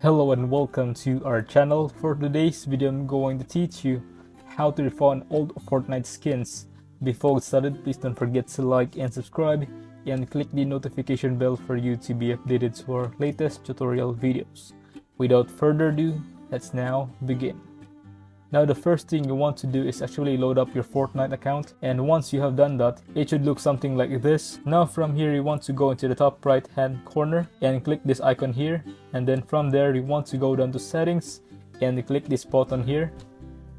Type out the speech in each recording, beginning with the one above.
Hello and welcome to our channel. For today's video, I'm going to teach you how to refund old Fortnite skins. Before we started, please don't forget to like and subscribe and click the notification bell for you to be updated to our latest tutorial videos. Without further ado, let's now begin. Now the first thing you want to do is actually load up your Fortnite account, and once you have done that, it should look something like this. Now from here you want to go into the top right hand corner and click this icon here, and then from there you want to go down to settings and click this button here.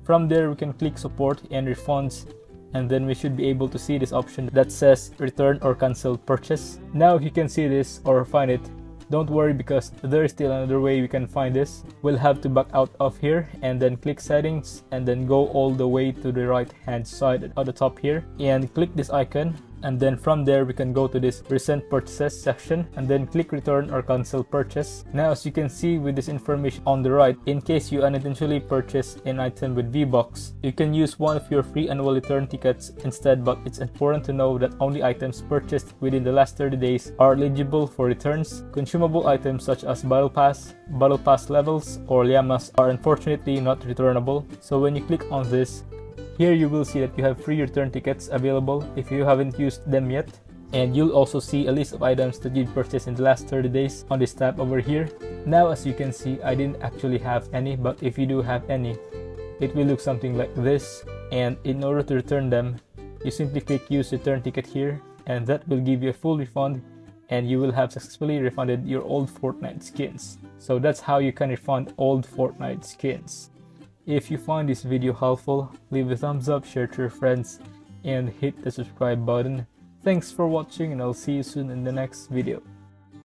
From there we can click support and refunds, and then we should be able to see this option that says return or cancel purchase. Now if you can see this or find it, don't worry because there is still another way we can find this. We'll have to back out of here and then click settings and then go all the way to the right hand side at the top here and click this icon, and then from there we can go to this recent purchases section and then click return or cancel purchase. Now as you can see with this information on the right, in case you unintentionally purchase an item with V-Bucks, you can use one of your free annual return tickets instead, but it's important to know that only items purchased within the last 30 days are eligible for returns. Consumable items such as battle pass levels, or llamas are unfortunately not returnable. So when you click on this, here you will see that you have free return tickets available if you haven't used them yet, and you'll also see a list of items that you've purchased in the last 30 days on this tab over here. Now as you can see, I didn't actually have any, but if you do have any, it will look something like this, and in order to return them, you simply click use return ticket here, and that will give you a full refund, and you will have successfully refunded your old Fortnite skins. So that's how you can refund old Fortnite skins. If you find this video helpful, leave a thumbs up, share to your friends, and hit the subscribe button. Thanks for watching, and I'll see you soon in the next video.